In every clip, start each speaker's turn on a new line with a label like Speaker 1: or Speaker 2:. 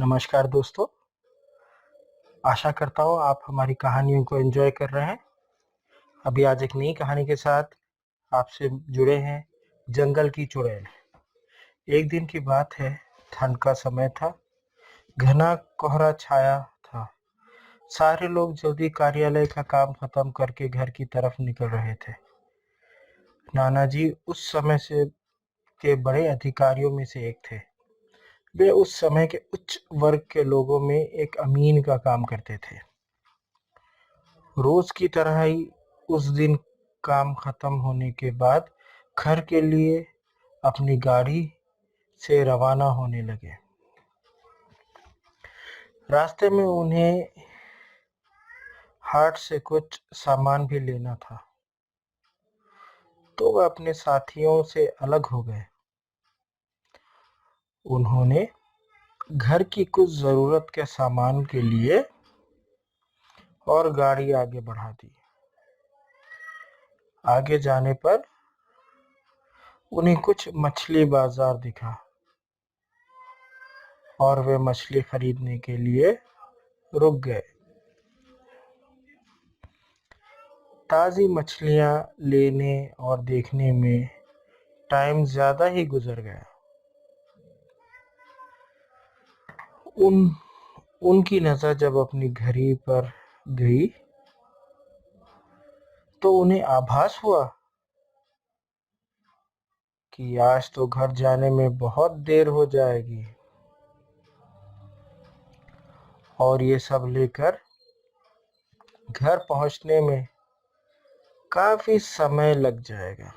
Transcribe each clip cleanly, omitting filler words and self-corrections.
Speaker 1: नमस्कार दोस्तों, आशा करता हूँ आप हमारी कहानियों को एंजॉय कर रहे हैं। अभी आज एक नई कहानी के साथ आपसे जुड़े हैं, जंगल की चुड़ैल। एक दिन की बात है, ठंड का समय था, घना कोहरा छाया था। सारे लोग जल्दी कार्यालय का काम खत्म करके घर की तरफ निकल रहे थे। नाना जी उस समय से के बड़े अधिकारियों में से एक थे। वे उस समय के उच्च वर्ग के लोगों में एक अमीन का काम करते थे। रोज की तरह ही उस दिन काम खत्म होने के बाद घर के लिए अपनी गाड़ी से रवाना होने लगे। रास्ते में उन्हें हाट से कुछ सामान भी लेना था, तो वह अपने साथियों से अलग हो गए। उन्होंने घर की कुछ जरूरत के सामान के लिए और गाड़ी आगे बढ़ा दी। आगे जाने पर उन्हें कुछ मछली बाजार दिखा और वे मछली खरीदने के लिए रुक गए। ताज़ी मछलियां लेने और देखने में टाइम ज्यादा ही गुजर गया। उनकी नजर जब अपनी घड़ी पर गई तो उन्हें आभास हुआ कि आज तो घर जाने में बहुत देर हो जाएगी और ये सब लेकर घर पहुंचने में काफी समय लग जाएगा।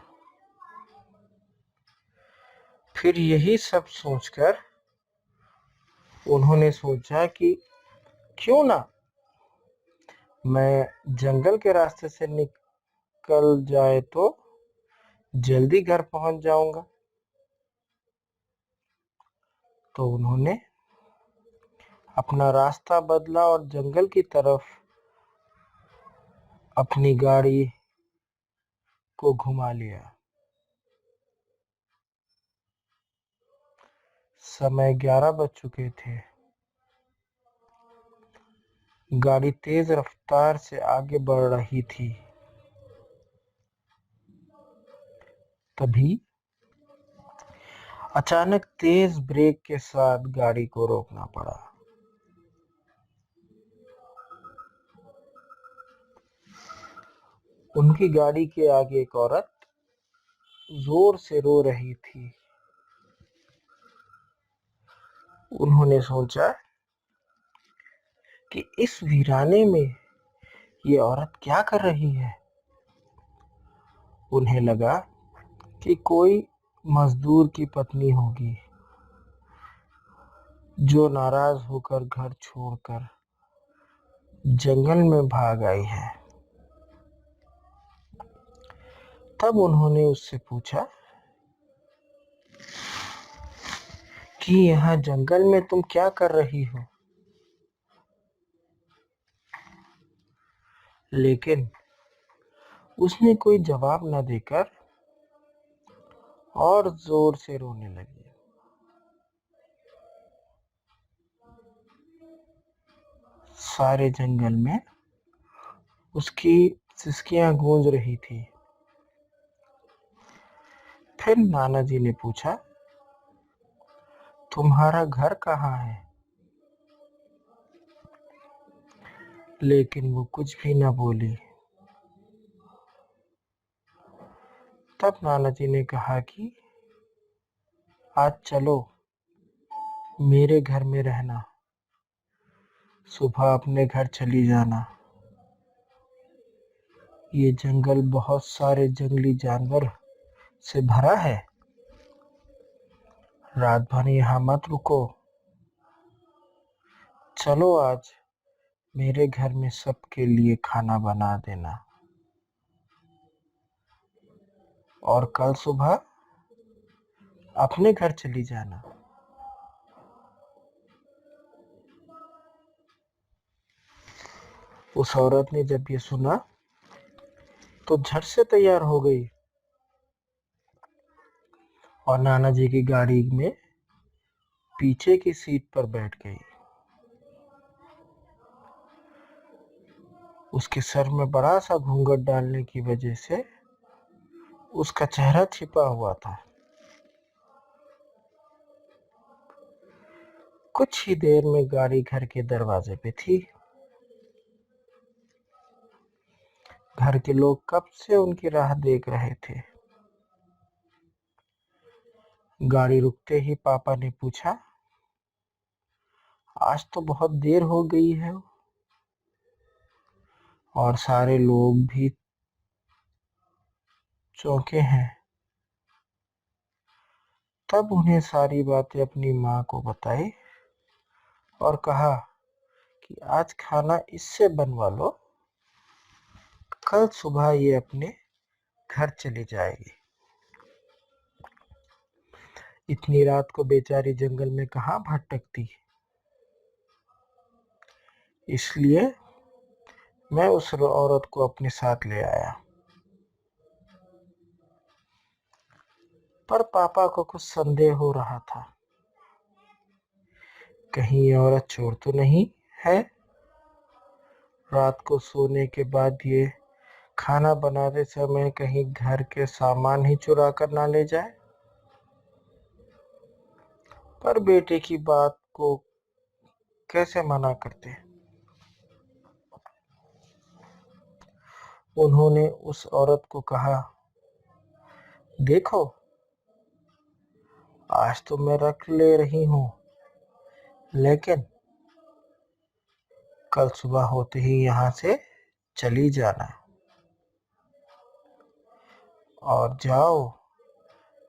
Speaker 1: फिर यही सब सोचकर उन्होंने सोचा कि क्यों ना मैं जंगल के रास्ते से निकल जाए तो जल्दी घर पहुंच जाऊंगा। तो उन्होंने अपना रास्ता बदला और जंगल की तरफ अपनी गाड़ी को घुमा लिया। समय 11 बज चुके थे। गाड़ी तेज रफ्तार से आगे बढ़ रही थी। तभी अचानक तेज ब्रेक के साथ गाड़ी को रोकना पड़ा। उनकी गाड़ी के आगे एक औरत जोर से रो रही थी। उन्होंने सोचा कि इस वीराने में ये औरत क्या कर रही है। उन्हें लगा कि कोई मजदूर की पत्नी होगी जो नाराज होकर घर छोड़कर जंगल में भाग आई है। तब उन्होंने उससे पूछा कि यहाँ जंगल में तुम क्या कर रही हो। लेकिन उसने कोई जवाब न देकर और जोर से रोने लगी। सारे जंगल में उसकी सिसकियां गूंज रही थी। फिर नाना जी ने पूछा, तुम्हारा घर कहाँ है। लेकिन वो कुछ भी न बोली। तब नाना जी ने कहा कि आज चलो मेरे घर में रहना, सुबह अपने घर चली जाना। ये जंगल बहुत सारे जंगली जानवर से भरा है। रात भर यहाँ मत रुको। चलो आज मेरे घर में सबके लिए खाना बना देना और कल सुबह अपने घर चली जाना। उस औरत ने जब ये सुना तो झट से तैयार हो गई और नाना जी की गाड़ी में पीछे की सीट पर बैठ गई। उसके सर में बड़ा सा घूंघट डालने की वजह से उसका चेहरा छिपा हुआ था। कुछ ही देर में गाड़ी घर के दरवाजे पे थी। घर के लोग कब से उनकी राह देख रहे थे। गाड़ी रुकते ही पापा ने पूछा, आज तो बहुत देर हो गई है और सारे लोग भी चौंके हैं। तब उन्हें सारी बातें अपनी माँ को बताई और कहा कि आज खाना इससे बनवा लो, कल सुबह ये अपने घर चली जाएगी। इतनी रात को बेचारी जंगल में कहाँ भटकती, इसलिए मैं उस औरत को अपने साथ ले आया। पर पापा को कुछ संदेह हो रहा था, कहीं ये औरत चोर तो नहीं है। रात को सोने के बाद ये खाना बनाते समय कहीं घर के सामान ही चुरा कर ना ले जाए। पर बेटे की बात को कैसे मना करते। उन्होंने उस औरत को कहा, देखो आज तो मैं रख ले रही हूँ, लेकिन कल सुबह होते ही यहाँ से चली जाना और जाओ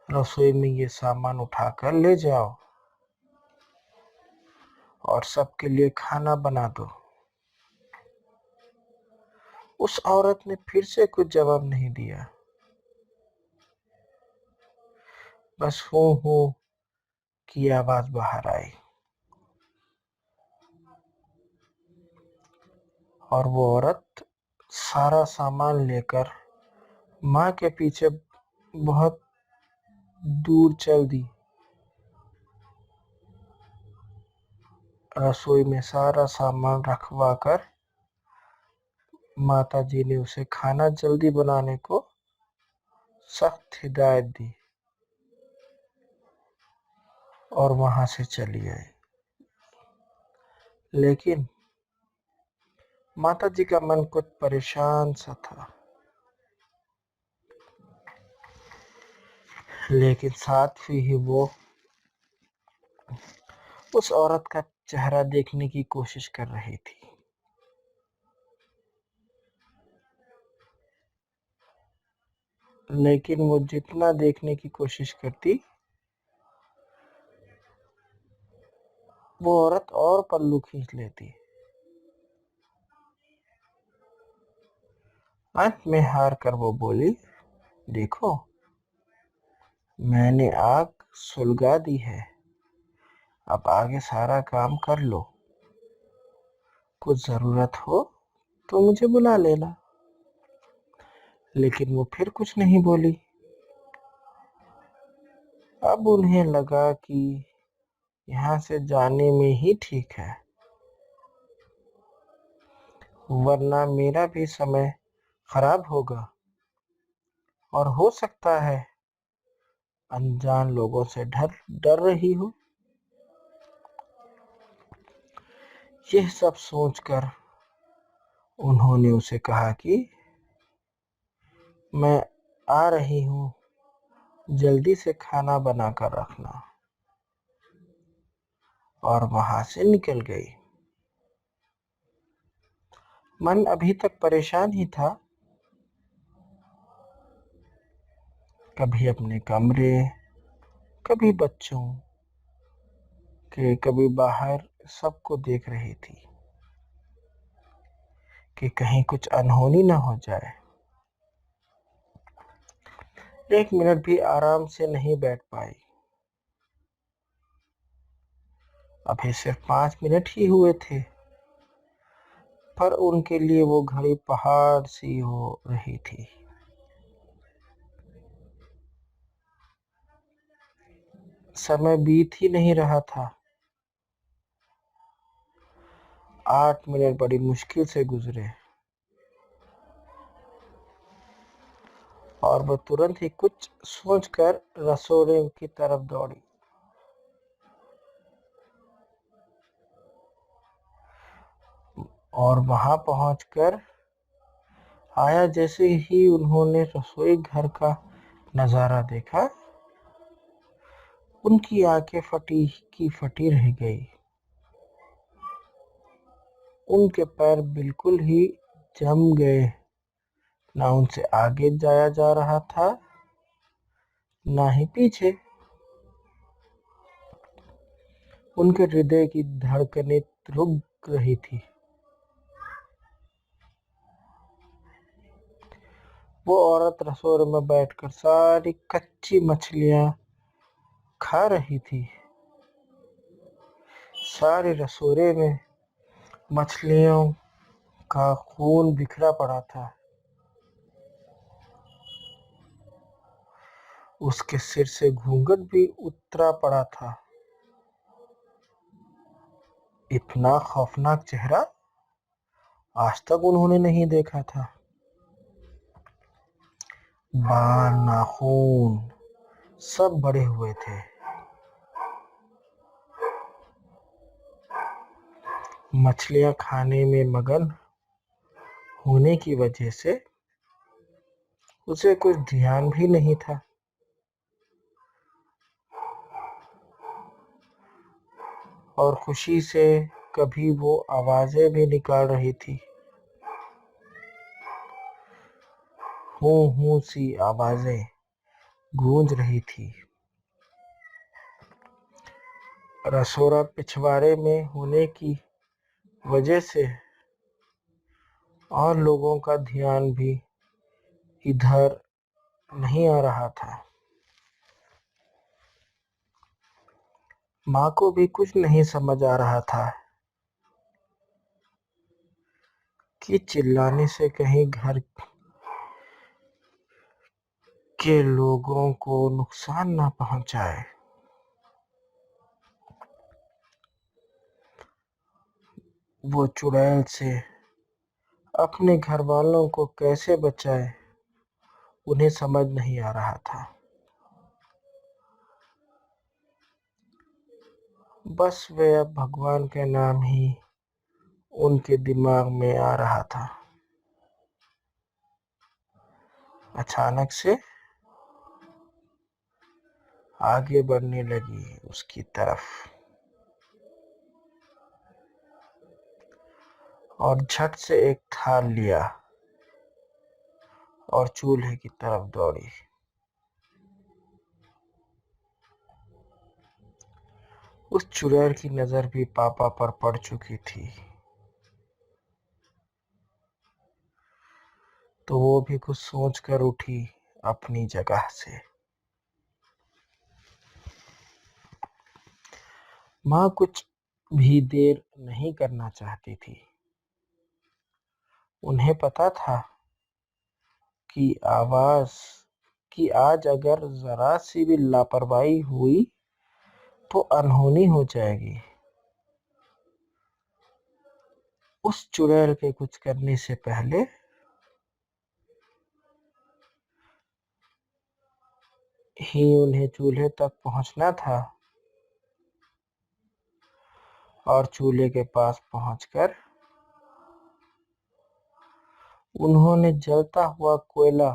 Speaker 1: रसोई में ये सामान उठाकर ले जाओ और सबके लिए खाना बना दो। उस औरत ने फिर से कुछ जवाब नहीं दिया, बस हूँ की आवाज बाहर आई और वो औरत सारा सामान लेकर माँ के पीछे बहुत दूर चल दी। रसोई में सारा सामान रखवा कर माता जी ने उसे खाना जल्दी बनाने को सख्त हिदायत दी और वहां से चली आई। लेकिन माता जी का मन कुछ परेशान सा था, लेकिन साथ ही वो उस औरत का चेहरा देखने की कोशिश कर रही थी। लेकिन वो जितना देखने की कोशिश करती, वो औरत और पल्लू खींच लेती। अंत में हार कर वो बोली, देखो मैंने आग सुलगा दी है, अब आगे सारा काम कर लो, कुछ जरूरत हो तो मुझे बुला लेना। लेकिन वो फिर कुछ नहीं बोली। अब उन्हें लगा कि यहाँ से जाने में ही ठीक है, वरना मेरा भी समय खराब होगा और हो सकता है अनजान लोगों से डर रही हो। यह सब सोचकर उन्होंने उसे कहा कि मैं आ रही हूँ, जल्दी से खाना बनाकर रखना, और वहां से निकल गई। मन अभी तक परेशान ही था, कभी अपने कमरे, कभी बच्चों के, कभी बाहर, सबको देख रही थी कि कहीं कुछ अनहोनी न हो जाए। एक मिनट भी आराम से नहीं बैठ पाई। अभी सिर्फ 5 मिनट ही हुए थे, पर उनके लिए वो घड़ी पहाड़ सी हो रही थी। समय बीत ही नहीं रहा था। 8 मिनट बड़ी मुश्किल से गुजरे। और वह तुरंत ही कुछ सोचकर रसोड़े की तरफ दौड़ी। और वहां पहुंचकर आया जैसे ही उन्होंने रसोई घर का नजारा देखा, उनकी आंखें फटी की फटी रह गई। उनके पैर बिल्कुल ही जम गए। ना उनसे आगे जाया जा रहा था, ना ही पीछे। उनके हृदय की धड़कनें रुक रही थी। वो औरत रसोई में बैठकर सारी कच्ची मछलियां खा रही थी। सारे रसोई में मछलियों का खून बिखरा पड़ा था। उसके सिर से घूंघट भी उतरा पड़ा था। इतना खौफनाक चेहरा आज तक उन्होंने नहीं देखा था। बाल, नाखून सब बड़े हुए थे। मछलियां खाने में मगन होने की वजह से उसे कुछ ध्यान भी नहीं था। और खुशी से कभी वो आवाजें भी निकाल रही थी। हूं सी आवाजें गूंज रही थी। रसोड़ा पिछवाड़े में होने की वजह से और लोगों का ध्यान भी इधर नहीं आ रहा था। माँ को भी कुछ नहीं समझ आ रहा था कि चिल्लाने से कहीं घर के लोगों को नुकसान ना पहुंचाए। वो चुड़ैल से अपने घर वालों को कैसे बचाए, उन्हें समझ नहीं आ रहा था। बस वे अब भगवान के नाम ही उनके दिमाग में आ रहा था। अचानक से आगे बढ़ने लगी उसकी तरफ और झट से एक थाल लिया और चूल्हे की तरफ दौड़ी। उस चुड़ैल की नजर भी पापा पर पड़ चुकी थी, तो वो भी कुछ सोच कर उठी अपनी जगह से। माँ कुछ भी देर नहीं करना चाहती थी। उन्हें पता था कि आज अगर जरा सी भी लापरवाही हुई तो अनहोनी हो जाएगी। उस चुड़ैल के कुछ करने से पहले ही उन्हें चूल्हे तक पहुंचना था। और चूल्हे के पास पहुंचकर उन्होंने जलता हुआ कोयला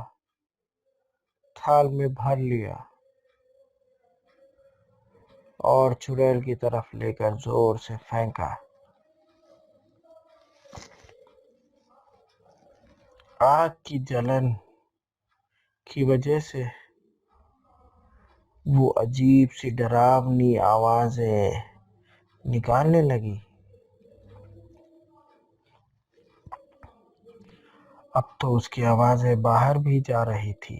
Speaker 1: थाल में भर लिया और चुड़ैल की तरफ लेकर जोर से फेंका। आग की जलन की वजह से वो अजीब सी डरावनी आवाजें निकालने लगी। अब तो उसकी आवाजें बाहर भी जा रही थी।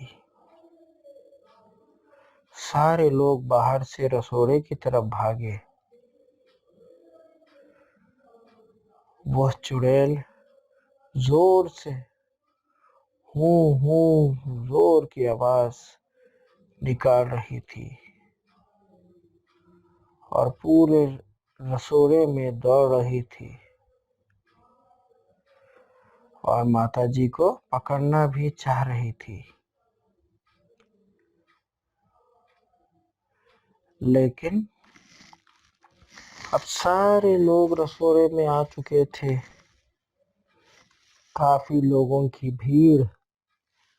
Speaker 1: सारे लोग बाहर से रसोड़े की तरफ भागे। वह चुड़ैल जोर से हूं जोर की आवाज निकाल रही थी और पूरे रसोड़े में दौड़ रही थी और माताजी को पकड़ना भी चाह रही थी। लेकिन अब सारे लोग रसोड़े में आ चुके थे। काफी लोगों की भीड़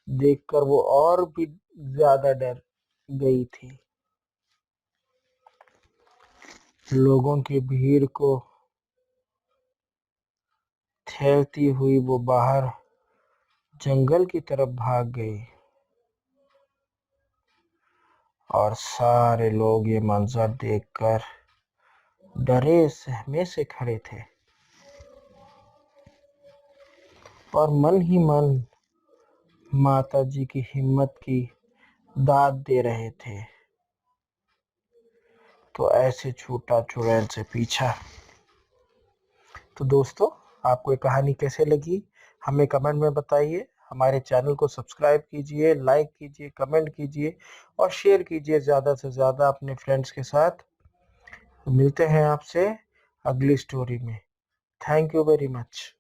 Speaker 1: देखकर वो और भी ज्यादा डर गई थी। लोगों की भीड़ को ठहरती हुई वो बाहर जंगल की तरफ भाग गई और सारे लोग ये मंजर देखकर डरे सहमे से खड़े थे और मन ही मन माता जी की हिम्मत की दाद दे रहे थे। तो ऐसे छूटा चुड़ैल से पीछा। तो दोस्तों, आपको ये कहानी कैसे लगी हमें कमेंट में बताइए। हमारे चैनल को सब्सक्राइब कीजिए, लाइक कीजिए, कमेंट कीजिए और शेयर कीजिए ज़्यादा से ज़्यादा अपने फ्रेंड्स के साथ। मिलते हैं आपसे अगली स्टोरी में। Thank you very much.